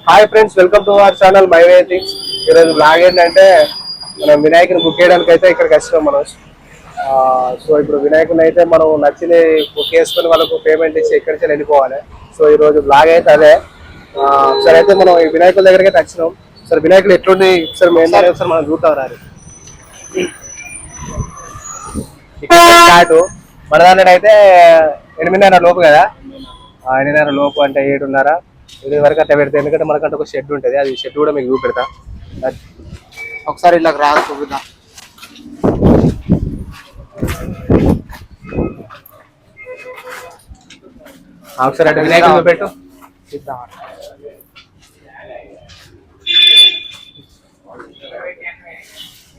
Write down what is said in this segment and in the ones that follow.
Hi friends, welcome to our channel my way things. ఈరోజు blog ఏంటంటే మనం వినాయకుని బుక్ చేయడానికి అయితే ఇక్కడికి వచ్చినాం మనం. సో ఇప్పుడు వినాయకుని అయితే మనం నచ్చింది బుక్ చేసుకుని వాళ్ళకు పేమెంట్ ఇచ్చి ఎక్కడి నుంచి వెళ్ళిపోవాలి. సో ఈరోజు బ్లాగ్ అయితే అదే. సరే అయితే మనం ఈ వినాయకుల దగ్గరికి అయితే వచ్చినాం. సరే వినాయకులు ఎట్లుంది ఒకసారి మేము ఒకసారి మనం చూద్దాం రాదు. స్టార్ట్ మన దాంట్లో అయితే 8:30 లోపు కదా. 8:30 లోపు అంటే 7:30 8 వరకు అట్లా పెడతాయి. ఎందుకంటే మనకంటే ఒక షెడ్ ఉంటుంది, అది షెడ్ కూడా మీకు చూపెడతా. ఒకసారి ఇలా రాదు చూపిద్దాం. ఒకసారి అటు వినాయకుడు చూపెట్టు.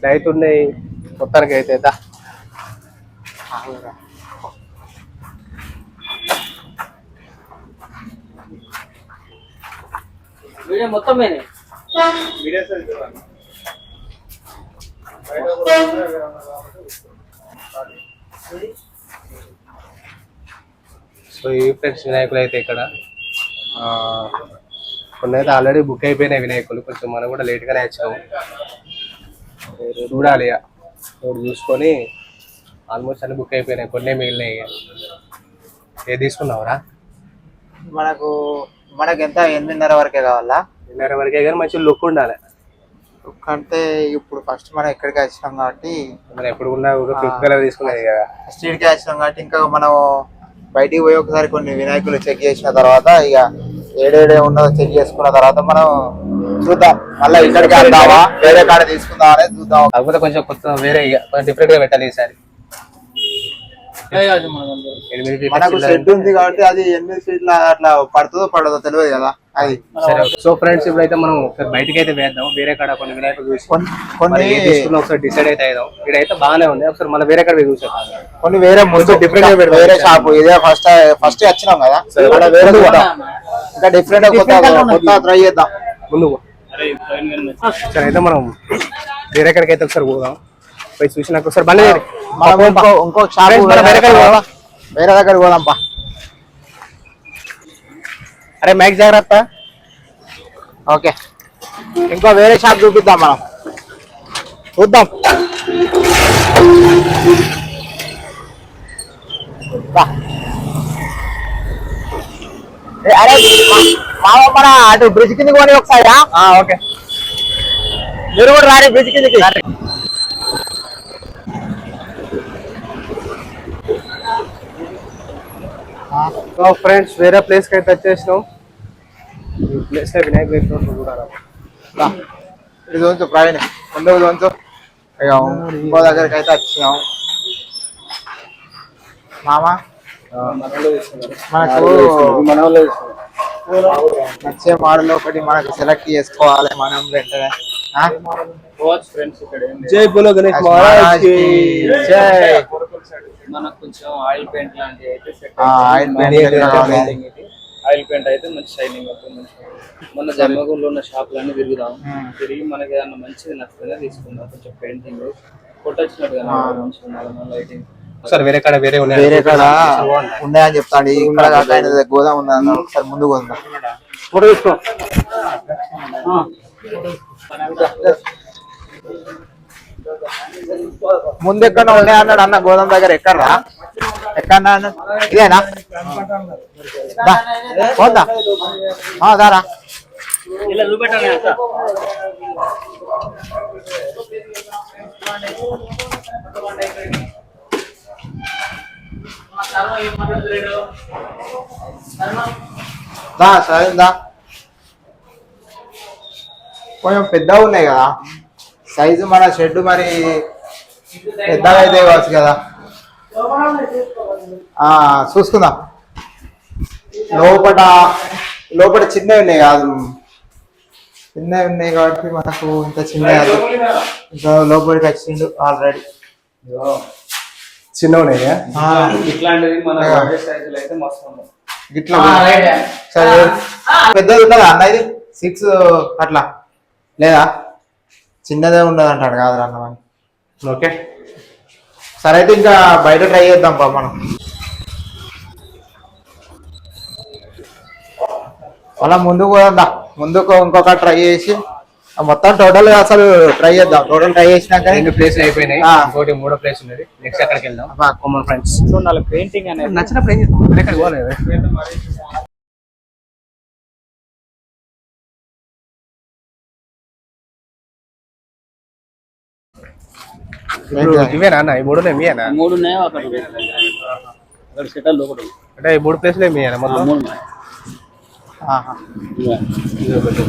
రైతు ఉన్నాయి మొత్తానికి అయితే. వీడియో మొత్తం సో ఈ ఫ్రెండ్స్ వినాయకులు అయితే ఇక్కడ కొన్ని అయితే ఆల్రెడీ బుక్ అయిపోయినాయి వినాయకులు. కొంచెం మనం కూడా లేట్గానే వచ్చాము. చూడాలి ఇప్పుడు చూసుకొని ఆల్మోస్ట్ అన్ని బుక్ అయిపోయినాయి, కొన్ని మిగిలినాయి. ఏ తీసుకున్నావురా? మనకు ఎంత 8:30 వరకే కావాలా? 8:30 వరకే కానీ మంచి లుక్ ఉండాలి. లుక్ అంటే ఇప్పుడు ఫస్ట్ మనం ఎక్కడికి వచ్చినాం కాబట్టి మనం ఎప్పుడు ఉన్నా పింక్ కలర్ తీసుకునేది కదా. స్ట్రీట్కి వచ్చినాం కాబట్టి ఇంకా మనం బయటికి పోయి ఒకసారి కొన్ని వినాయకులు చెక్ చేసిన తర్వాత ఇక ఏడేడే ఉన్నదో చెక్ చేసుకున్న తర్వాత మనం చూద్దాం. మళ్ళీ ఇక్కడికి వెళ్దామా వేరే కాడ తీసుకుందాం అనేది చూద్దాం. కాకపోతే కొంచెం కొత్త వేరే కొంచెం డిఫరెంట్ గా పెట్టాలి ఈసారి. మనకు షెడ్ ఉంది కాబట్టి అది 8 ఫీట్ల అట్లా పడుతుందో పడదో తెలియదు కదా అది. సరే, సో ఫ్రెండ్స్ ఇప్పుడైతే మనం ఒకసారి బయటకి అయితే వేద్దాం. వేరే కాడ కొన్ని వినాయకులు చూసుకొని తీసుకున్న ఒకసారి డిసైడ్ అయితే అవుదాం. ఇక్కడైతే బాగానే ఉంది, ఒకసారి మళ్ళీ వేరే కాడ చూసాం. కొన్ని వేరే ముందు డిఫరెంట్ గా పెడతాం. వేరే షాప్ ఇదే ఫస్ట్ వచ్చినాం కదా, వేరే ఇంకా డిఫరెంట్ కొత్త ట్రై చేద్దాం ముందు. సరే అయితే మనం వేరే కాడికి అయితే ఒకసారి పోదాం. పోయి చూసినాక ఒకసారి బండి ఇంకో షాప్ వేరే దగ్గర పోదాంపా. అరే మైక్ జాగ్రత్త. ఓకే, ఇంకో వేరే షాప్ చూపిద్దాం మనం. చూద్దాం. అరే మామ మన అటు బ్రిడ్జ్ కిందకి పోనీ ఒకసారి. ఓకే, మీరు కూడా రారి బ్రిడ్జ్ కిందకి. సో ఫ్రెండ్స్ వేరే ప్లేస్ కి అయితే వచ్చేసినాం. ఈ ప్లేస్ లో వినాయకుడు చూడాలి. ఇది కొంచెం ప్రవీణ్ ముందు కొంచెం ఇంకో దగ్గరికి అయితే వచ్చినాం మామ. మనకు నచ్చే మోడల్ ఒకటి మనకు సెలెక్ట్ చేసుకోవాలి మనం వెంటనే. జై బోలో గణేష్ మహారాజ్ కి జై. మనకు కొంచెం ఆయిల్ పెయింట్ లాంటివి అయితే ఆయిల్ పెయింట్ అయితే మంచి షైనింగ్ అవుతుంది. మన జన్మగూడలో ఉన్న షాపులన్నీ తిరుగుదాం. తిరిగి మనకి ఏదన్నా మంచిది నచ్చుతుందో తీసుకుందాం. కొంచెం పెయింటింగ్ కొట్టొచ్చినట్టుగా లైటింగ్. ఒకసారి వేరే కాడ వేరే కాడ ఉన్నాయని చెప్తాడు. ఇక్కడ కాక గోదాం ఉందా, ఒకసారి ముందు గోదాం ఫోటో తీసుకో. ముందు ఎక్కడ ఉన్నాయా అన్నాడు అన్న. గోదాం దగ్గర ఎక్కడరా ఎక్కడన్నా అన్నాడు. ఇదేనా పోదా దారా. ఇలా చూపెట్టాలి. సరేందా కొంచెం పెద్దగా ఉన్నాయి కదా సైజు. మన షెడ్ మరి పెద్దగా అయితే కావచ్చు కదా. చూసుకుందాం. లోపల చిన్నవి ఉన్నాయి కాదు, చిన్నవి ఉన్నాయి కాబట్టి మనకు ఇంత చిన్న ఇంకా లోపలికి వచ్చిండు ఆల్రెడీ. చిన్న ఉన్నాయా ఇట్లాంటివి మన సైజులు అయితే మస్తు ఉన్నాయి. ఇట్లా సరే పెద్దది ఉండదా అన్న? ఇది 6 అట్లా లేదా? చిన్నదే ఉండదు అంటాడు కాదు అన్నమని. ఓకే సరే అయితే ఇంకా బయట ట్రై చేద్దాం మనం. అలా ముందుకు పోదా, ముందుకు ఇంకొక ట్రై చేసి మొత్తం టోటల్ అసలు ట్రై చేద్దాం. టోటల్ ట్రై చేసినాక 2 ప్లేస్లు అయిపోయినాయి, ఇంకోటి 3వ ప్లేస్ ఉన్నది. నెక్స్ట్ అక్కడికి వెళ్దాం కామన్ ఫ్రెండ్స్. సో నాలుగు పెయింటింగ్ అనేది నచ్చినప్పుడు ఏం చేస్తాం, ఎక్కడికి పోలేదు. ఇవేనా అన్న, ఈ 3 మీయేనా? 3 ఉన్నాయి, అక్కడ సెటల్ ఒకటి అంటే ఈ 3 ప్లేస్లే మీయేనా మొత్తం? 3 ఉన్నాయి. ఇది ఒకటి.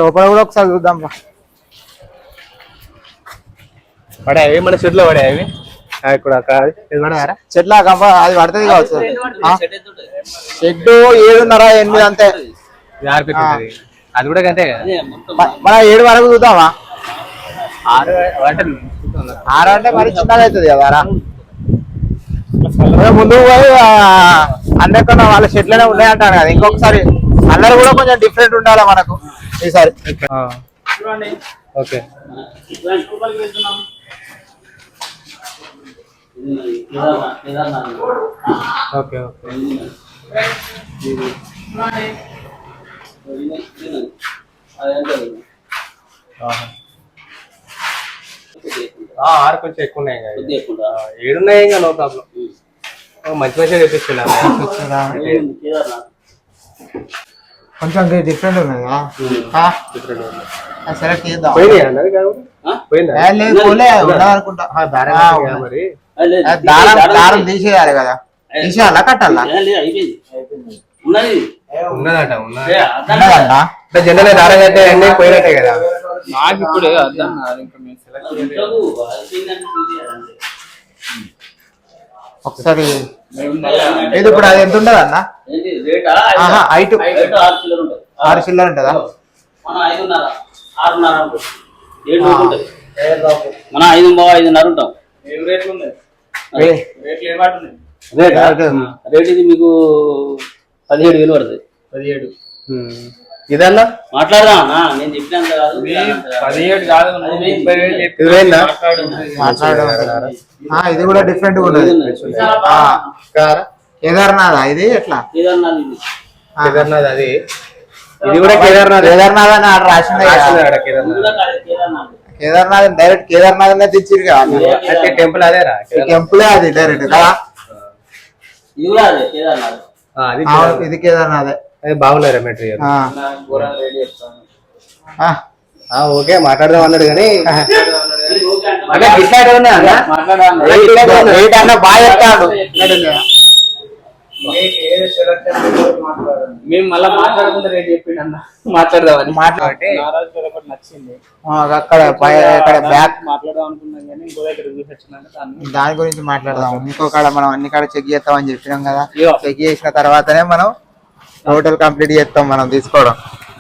లోపల కూడా ఒకసారి చూద్దాం. పడాయి మన చెట్లు పడాయి ఇక్కడ పడారా చెట్ల కంప అది పడుతుంది కావచ్చు. షెడ్ 7:30-8 అంతే. అది కూడా అంతే కదా. మన 7 వరకు చూద్దామా? 6 అంటే 6 అంటే మరి చిన్నగా అవుతుంది కదా. ముందుకు పోయి అందరికన్నా వాళ్ళ షెడ్లోనే ఉన్నాయంటాను కదా. ఇంకొకసారి కలర్ కూడా కొంచెం డిఫరెంట్ ఉండాలి మనకు ఈసారి. Okay okay okay. ఆరు కొంచెం ఎక్కువ ఉన్నాయి, 7 ఉన్నాయి ఇంకా నో ప్రాబ్లం. మంచి మంచిగా తెప్పిస్తున్నా. కొంచెం డిఫరెంట్ ఉన్నది. సెలెక్ట్ చేద్దాం. పోయినాయి అన్నది కాదు, పోయిందా? అనుకుంటా. మరి దారం తీసేయాలి కదా, తీసేయాలా కట్టాలా? ఉన్నదట, ఉన్నదంట. అంటే జనరల్ దారం కట్టే అన్ని పోయినట్టే కదా. నాకు ఇప్పుడు ఒకసారి ఇది ఇప్పుడు అది ఎంత ఉండదు అన్న? 6 చిల్లర ఉంటుందా? మన 5:30 ఉంటాం. రేట్ ఇది మీకు 17,000 పడుతుంది. 17 ఇదన్నా మాట్లాడదా? నేను చెప్పినంత కాదు, 17 కాదు, 30,000 ఇది కూడా డిఫరెంట్ గా ఉన్నది. కేదార్నాథ్ ఇది ఎట్లా? కేదార్నాథ్ అది, ఇది కూడా కేదార్నాథ్. కేదార్నాథ్ అని ఆర్డర్ రాసింది. కేదార్నాథ్ డైరెక్ట్ కేదార్నాథ్ అనే తెచ్చిరు కదా. టెంపుల్ అదేరా, టెంపులే అది డైరెక్ట్ కదా. ఇది కేదార్నాథ్. బాగున్నారా మెటీరియల్? ఓకే మాట్లాడదాం అన్నాడు కానీ బాగా చెప్తాడు. మేము మళ్ళీ మాట్లాడకుండా రేట్ చెప్పిండు అన్న, మాట్లాడదామని. మాట్లాడితే నచ్చింది అక్కడ బ్యాక్ మాట్లాడదాం అనుకున్నాం కానీ ఇంకో దగ్గర చూసి వచ్చిందంటే దాని గురించి మాట్లాడదాం. ఇంకో కాడ మనం అన్ని కాడ చెక్ చేస్తామని చెప్పినాం కదా. చెక్ చేసిన తర్వాతనే మనం టోటల్ కంప్లీట్ చేస్తాం మనం తీసుకోవడం.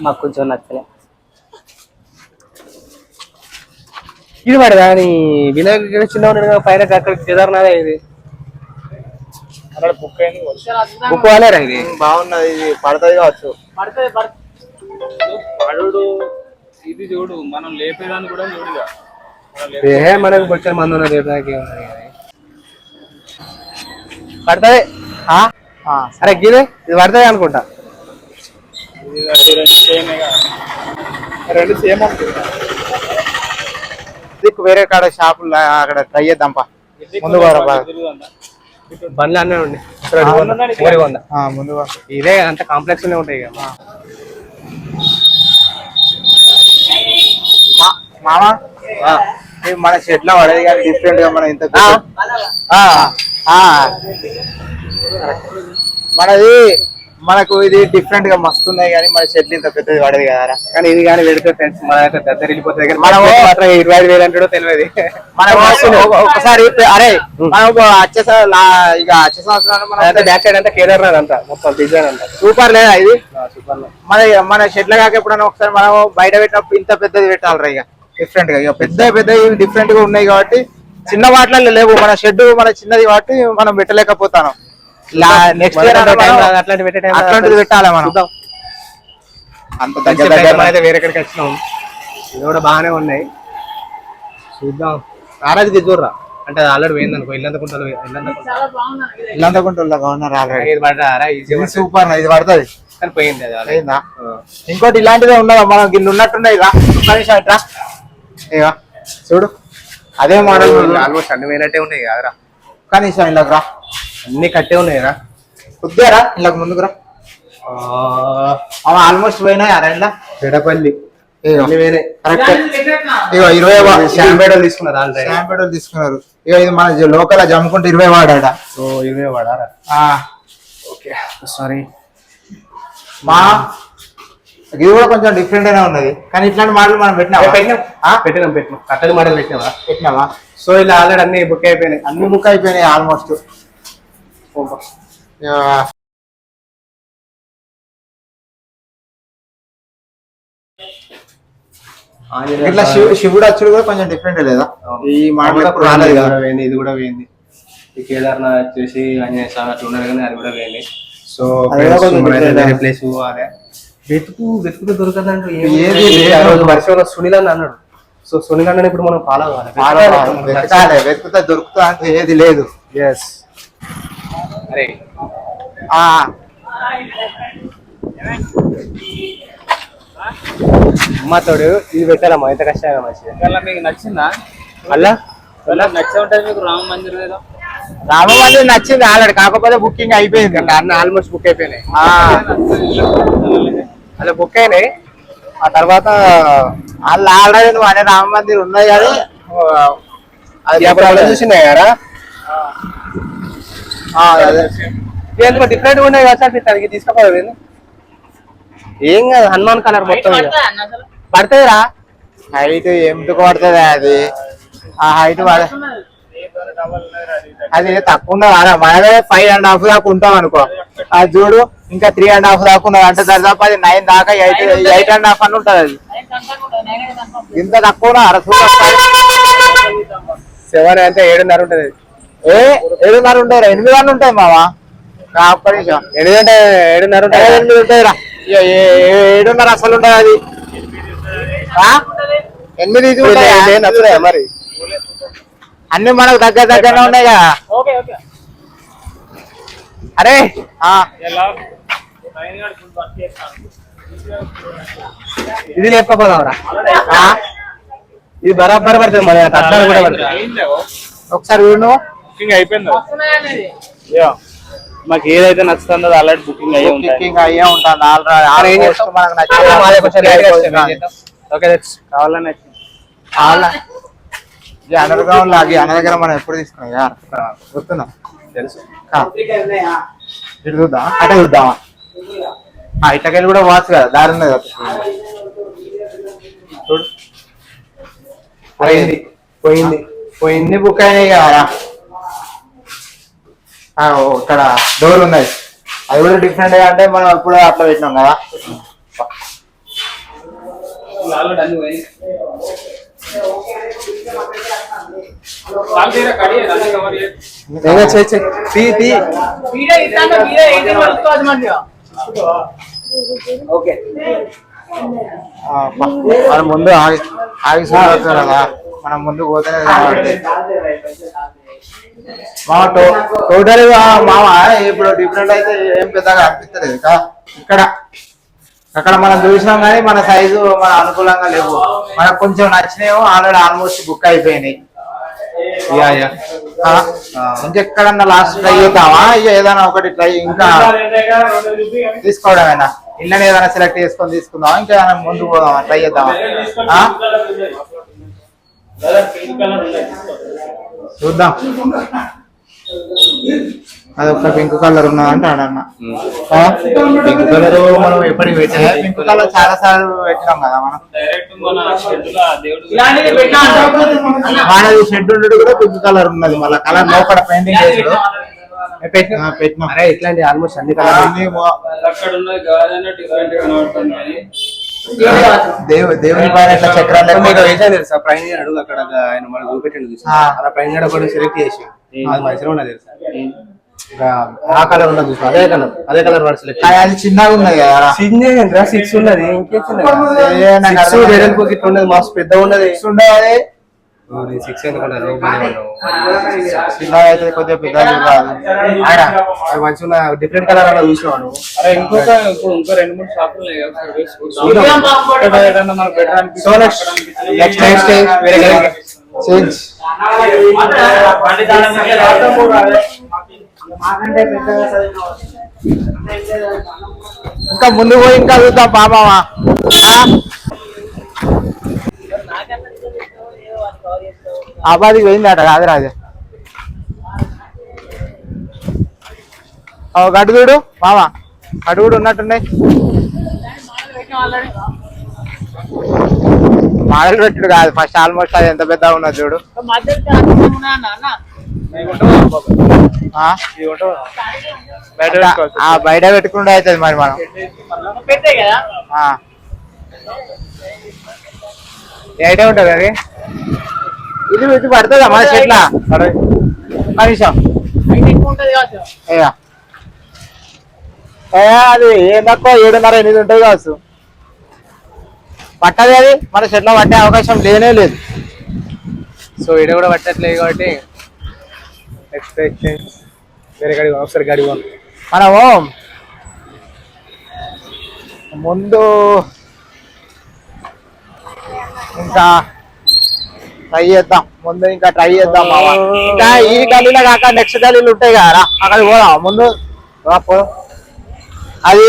మాకు కొంచెం నచ్చలే. ఇది పడదా అని వినాయకుడు చిన్న ఉన్నాడు పైన అక్కడ కేదార్నాథ్ ఇది అక్కడ బుక్ అయింది, బుక్ వాలేరా ఇది? బాగున్నది, ఇది పడుతుంది కావచ్చు. పడుడు ఇది చూడు, మనం లేపేదాన్ని కూడా చూడుగా. మనకు వచ్చే మంది ఉన్నది పడుతుంది. సరే గిదే ఇది పడుతుంది అనుకుంటా. రెండు సేమ్ ఉంటుంది. వేరే కాడ షాపులు అక్కడ ట్రై చేద్దాంపా. ముందు బండ్లు అన్నీ ఉండి ముందు ఇదే అంత కాంప్లెక్స్ ఉంటాయి కదా. మామా మన షెడ్ లో పడేది కానీ డిఫరెంట్ గా మనం ఇంత మనకు ఇది డిఫరెంట్ గా మస్తున్నాయి కానీ మన షెడ్ ఇంత పెద్దది పడేది కదా. కానీ ఇది కానీ పెడితే ఫ్రెండ్స్ మన పెద్ద వెళ్ళిపోతుంది కానీ మనం మాత్రం 25,000 అంటాడో తెలియదు. మనం ఒకసారి అరే మనం వచ్చే సంవత్సరాలు బ్యాక్ సైడ్ అంతా కేదార్నాథ్ అంతా మొత్తం డిజైన్ అంతా సూపర్ లేదా ఇది? సూపర్. మన షెడ్ల కాక ఎప్పుడైనా ఒకసారి మనం బయట పెట్టినప్పుడు ఇంత పెద్దది పెట్టాలి. ఇక డిఫరెంట్ గా ఇక పెద్ద డిఫరెంట్ గా ఉన్నాయి కాబట్టి చిన్న వాటిలో లేవు. మన షెడ్ మన చిన్నది కాబట్టి మనం పెట్టలేకపోతాను. నెక్స్ట్ ఇయర్ అట్లాంటిది పెట్టాలి మనం. అంత దగ్గర అయితే వేరే ఎక్కడికి వచ్చినాం. ఇది కూడా బాగానే ఉన్నాయి. చూద్దాం ఆరాధికి చూడరా అంటే ఆల్రెడీ పోయింది అనుకో ఇల్లంతకుంటున్నా గవర్నర్ ఆల్రెడీ ఈజీ సూపర్ ఇది పడుతుంది కానీ పోయింది అది already. అయిందా ఇంకోటి ఇలాంటిదే ఉన్నదా మనం గిన్నె ఉన్నట్టున్నాయి ఇక ఒక్క నిమిషం ఇట్రా ఇక చూడు అదే మోడల్ ఆల్మోస్ట్ అన్ని పోయినట్టే ఉన్నాయి కదరా ఒక్క నిమిషం ఇలాగ రా అన్ని కట్టే ఉన్నాయిరా కొద్దిగా ఇలాగ ముందుకు రా అవి ఆల్మోస్ట్ పోయినాయి అరెండ్లా పెడపల్లి ఇగో అన్ని పోయినాయి కరెక్ట్ ఇగో 20 షాంపేటలు తీసుకున్నారు ఆల్రెడీ శాంపెడల్ తీసుకున్నారు ఇక ఇది మన లోకల్ జమ్ముకుంటే 20 వాడాడ సో 20 వాడారా ఓకే సారీ మా ఇది కూడా కొంచెం డిఫరెంట్ గానే ఉన్నది కానీ ఇట్లాంటి మోడల్ మనం పెట్టినావా పెట్టినాం కట్టడి మోడల్ పెట్టినావా సో ఇలా ఆల్రెడీ అన్ని బుక్ అయిపోయినాయి అన్ని బుక్ అయిపోయినాయి ఆల్మోస్ట్ ఇట్లా శివుడు వచ్చుడు కూడా కొంచెం డిఫరెంట్ లేదా ఈ మోడల్ ఎప్పుడు రాలేదు కదా పోయింది ఇది కూడా పోయింది ఈ కేదార్నాథ్ వచ్చేసి ఆంజనేయ స్వామి అట్లా ఉన్నారు కానీ అది కూడా పోయింది సో అది కూడా కొంచెం different. ప్లేస్ అదే వెతుకుతూ దొరకదంటూ ఏది లేదు. ఆ రోజు వర్షంలో సునీల్ అని అన్నాడు సో సునీల్ అన్న ఇప్పుడు మనం ఫాలో వెతకాలి వెతుకుతా దొరుకుతా అంటే ఏది లేదు ఎస్ అరే అమ్మతోడు ఇది పెట్టాలమ్మా ఎంత కష్టంగా మంచిది మీకు నచ్చిందా అలా నచ్చే ఉంటుంది మీకు రామ మందిర్ ఏదో రామ మందిర్ నచ్చింది ఆల్రెడీ కాకపోతే బుకింగ్ అయిపోయింది అన్న ఆల్మోస్ట్ బుక్ అయిపోయినాయి అలా బుక్ అయినాయి ఆ తర్వాత వాళ్ళు ఆల్రెడీ నువ్వు అనే రామ మందిర్ ఉన్నాయి కానీ అది చూసినాయి కదా ఎందుకు డిఫరెంట్ గా ఉన్నాయి కదా సార్ తనకి తీసుకుపోయింది ఏం కాదు హనుమాన్ కలర్ మొత్తం పడుతుందిరా హైట్ ఎందుకు పడుతుంది అది ఆ హైట్ అది తక్కువ ఉన్నది మనమే 5.5 దాకా ఉంటాం అనుకో అది చూడు ఇంకా 3.5 దాకా ఉన్నది అంటే దాదాపు అది 9 దాకా 8.5 అని ఉంటది అది ఇంత తక్కువ 7 అంటే 7.5 ఉంటది 7.5 ఉంటాయి 8 అని ఉంటాయి మావా ఒక్క నిమిషం 8 అంటే 7.5 ఉంటాయి 8 ఉంటాయి రా 7.5 అసలు ఉంటుంది అది 8 ఇది ఉంటాయి నచ్చుతాయా మరి అన్ని మనకు దగ్గరనే ఉన్నాయి కదా అరే ఇది లేకపోదాంరా ఇది బరాబర్ పడుతుంది మరి అట్లా కూడా పడుతుంది ఒకసారి చూడు అయిపోయింది మాకు ఏదైతే నచ్చుతుందో ఆల్రెడీ బుకింగ్ అయ్యి ఉంటుంది బుకింగ్ అయ్యే ఉంటుంది ఆల్రెడీ మనకు నచ్చింది ఓకే కావాలని అండర్ గ్రౌండ్ లాగి అన్న దగ్గర మనం ఎప్పుడు తీసుకున్నాం గుర్తున్నాం తెలుసు ఇటు చూద్దాం అటే చూద్దామా ఇటకెళ్ళి కూడా వాచ్ కదా దారి ఉన్నది కదా చూడు పోయింది పోయింది పోయింది బుక్ అయినాయి కదా ఇక్కడ డోర్ ఉన్నది అది కూడా డిఫరెంట్ గా అంటే మనం ఎప్పుడు అట్లా పెట్టినాం కదా ఆల్రెడీ అన్ని పోయి మనం ముందు ఆగి కదా మనం ముందు పోతేనే మామ టోటల్ మామ ఇప్పుడు డిఫరెంట్ అయితే ఏం పెద్దగా అనిపిస్తలేదు ఇక్కడ అక్కడ మనం చూసినాం కానీ మన సైజు మన అనుకూలంగా లేవు మనకు కొంచెం నచ్చినాయో ఆల్రెడీ ఆల్మోస్ట్ బుక్ అయిపోయినాయి ఇంకెక్కడన్నా లాస్ట్ ట్రై చేద్దామా ఇక ఏదైనా ఒకటి ట్రై ఇంకా తీసుకోవడమేనా ఇళ్ళని ఏదైనా సెలెక్ట్ చేసుకొని తీసుకుందామా ఇంకా ఏదైనా ముందు పోదామా ట్రై చేద్దామా చూద్దాం అది ఒక పింక్ కలర్ ఉన్నదంటే ఆడన్న పింక్ కలర్ మనం ఎప్పటికి పెట్టే పింక్ కలర్ చాలా సార్లు పెట్టినాం కదా మనం మనది షెడ్ ఉండడు కూడా పింక్ కలర్ ఉన్నది మళ్ళీ కలర్ లోపల పెయింటింగ్ చేసుడు పెట్టినాం అరే ఇట్లాంటి ఆల్మోస్ట్ అన్ని కలర్ దేవుని పైన ఇట్లా చక్రాలు వేసాను తెలుసా ప్రైమ్ అడుగు అక్కడ ఆయన మనం చూపెట్టండి అలా ప్రైమ్ కూడా సెలెక్ట్ చేసి అది మంచిగా ఉన్నది తెలుసా ఆ కలర్ ఉన్నది చూసి అదే కలర్ వాడు సెలెక్ట్ అది చిన్నగా ఉన్నది కదా చిన్న 6 ఉన్నది ఇంకే చిన్నది వెడల్పు గిట్ల ఉన్నది మస్తు పెద్ద ఉన్నది ఉండదు సిక్స్ ఎందుకుంటా నువ్వు మనీ చిన్న అయితే కొద్దిగా పెద్దది కాదు. మంచిగా డిఫరెంట్ కలర్ అలా చూసినావు అరే ఇంకో 2-3 షాపులు ఉన్నాయి కదా, ఒకసారి వేసి చూద్దాం. ఇక్కడ ఏదైనా మనకు better అనిపిస్తే సో నెక్స్ట్ వేరే చేంజ్ ఇంకా ముందు పోయి ఇంకా చూద్దాం పాపమా. అబ్బాదికి పోయిందట కాదు రాజు. గడ్డు చూడు మామ, గడ్డు కూడా ఉన్నట్టున్నాయి. మాడలు పెట్టుడు కాదు, ఫస్ట్ ఆల్మోస్ట్ అది ఎంత పెద్దగా ఉన్నది చూడు. బయట పెట్టుకుంటూ అవుతుంది మరి మనం. ఏటే ఉంటుంది అది, ఇది ఇది పడుతుందా మన చెట్ల కనీసం అది ఏం తక్కువ 7.5-8 ఉంటుంది కావచ్చు. పట్టదు అది మన చెట్ల పట్టే అవకాశం లేనే లేదు. సో ఇది కూడా పట్టట్లేదు కాబట్టి నెక్స్ట్ వేరే గడి ఒకసారి గడి మనము ముందు ఇంకా ట్రై చేద్దాం, ఇంకా ఇంకా ఈ గల్లీలో కాక నెక్స్ట్ గల్లీలు ఉంటాయి కదా, అక్కడికి పోదాం ముందు. అది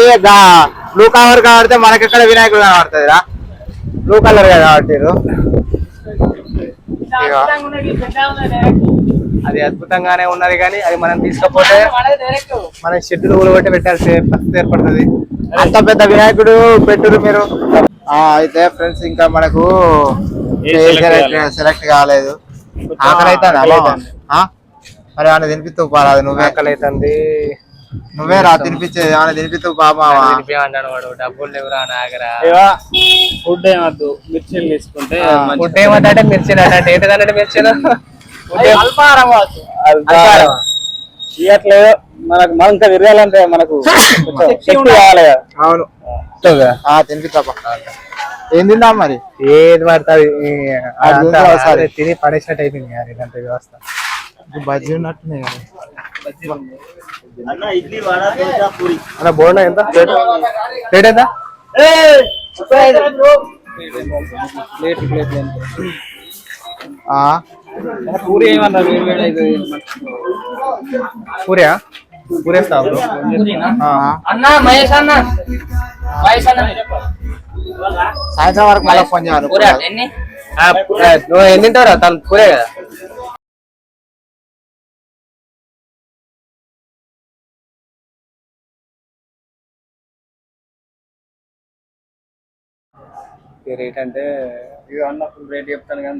బ్లూ కలర్ కాబట్టి మనకి ఎక్కడ వినాయకుడు కనబడుతుంది రా, బ్లూ కలర్ కాబట్టి. అది అద్భుతంగానే ఉన్నది కానీ అది మనం తీసుకపోతే మన షెడ్యూల్ ఊరబట్టి పెట్టాల్సి పరిస్థితి ఏర్పడుతుంది. అంత పెద్ద వినాయకుడు పెట్టురు మీరు. అయితే ఫ్రెండ్స్ ఇంకా మనకు సెలెక్ట్ కాలేదు. ఆకలి అవుతుంది మరి ఏమైనా తినిపిస్తూ పారాదు. నువ్వే ఆకలి అవుతుంది, నువ్వే రా తినిపించేది, ఏమైనా తినిపిస్తూ పాపా. అంటాడు వాడు, డబ్బులు లేవురా నాగరా. ఫుడ్ ఏమద్దు, మిర్చీలు తీసుకుంటే. ఫుడ్ ఏమంటే మిర్చి ఏంటంటే మిర్చిలు ఇవ్వట్లేదు మనకు. మనం ఇంకా తిరగాలంటే మనకు శక్తి కావాలి కదా. అవును తినిపిస్తాపా. ఏం తిందా మరి, ఏది పడుతుంది తిని పడేసినట్టు అయిపోయింది ఇదంతా వ్యవస్థ. బజ్జీ ఉన్నట్టున్నాయి అన్న బోర్డా ఎంత ప్లేట్ ఎంత? పూరి ఏమన్నా పూరియా పూరేస్తావు అన్న మహేష్ అన్న సాయంత్రం వరకు మళ్ళీ ఫోన్ చేయాలి. నువ్వు ఎన్ని తింటావురా? తను పూరే కదా. రేట్ అంటే అన్న ఫుల్ రేట్ చెప్తాను కానీ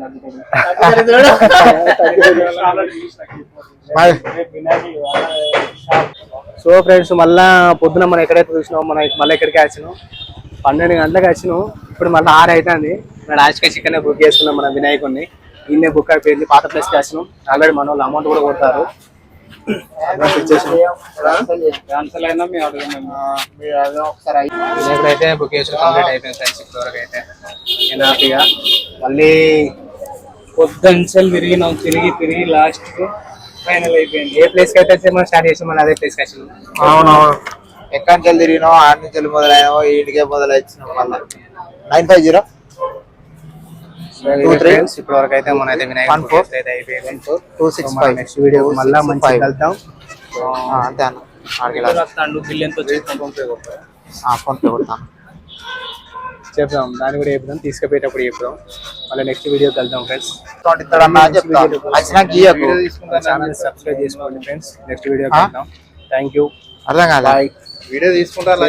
సో ఫ్రెండ్స్ మళ్ళా పొద్దున మనం ఎక్కడైతే చూసినాం మనం మళ్ళీ ఎక్కడికి వచ్చినాం 12 గంటలకు వచ్చినాం. ఇప్పుడు మళ్ళీ 6 అవుతుంది. మన రాజకీయ చికెన్ బుక్ చేసుకున్నాం మన వినాయకుడిని. ఈయనే బుక్ అయిపోయింది. పాత ప్లేస్కి వచ్చినాం. ఆల్రెడీ మన వాళ్ళు అమౌంట్ కూడా కొడతారు. అయితే బుక్ చేసిన కంప్లీట్ అయిపోయింది ఫ్రెండ్స్. ఇప్పటివరకు అయితే హ్యాపీగా మళ్ళీ పొద్దున్సలు తిరిగి లాస్ట్ కు ఫైనల్ అయిపోయింది. ఏ ప్లేస్ కి అయితే మనం స్టార్ట్ చేసాం మళ్ళీ అదే ప్లేస్ కి వచ్చినాం. అవునవును, ఎక్కడి నుంచి తిరిగినావు, ఆడి నుంచి మొదలైనావు, ఇంటికే మొదలైచ్చినాం. మళ్ళీ 950 ఇప్పటి వరకు అయితే మన అయితే వినాయక అయితే అయిపోయింది. 265 నెక్స్ట్ వీడియో మళ్ళీ మంచిగా వెళ్తాం. అంతే అన్న, బిల్ ఎంత ఫోన్ పే కొడతాను. చెప్తాం దాన్ని కూడా చెప్తాం, తీసుకుపోయేటప్పుడు చెప్తాం. మళ్ళీ నెక్స్ట్ వీడియో వెళ్తాం ఫ్రెండ్స్. ఛానల్ సబ్స్క్రైబ్ చేసుకోండి ఫ్రెండ్స్. నెక్స్ట్ వీడియో వెళ్తాం. Thank you. అర్థం కాదు వీడియో తీసుకుంటారు.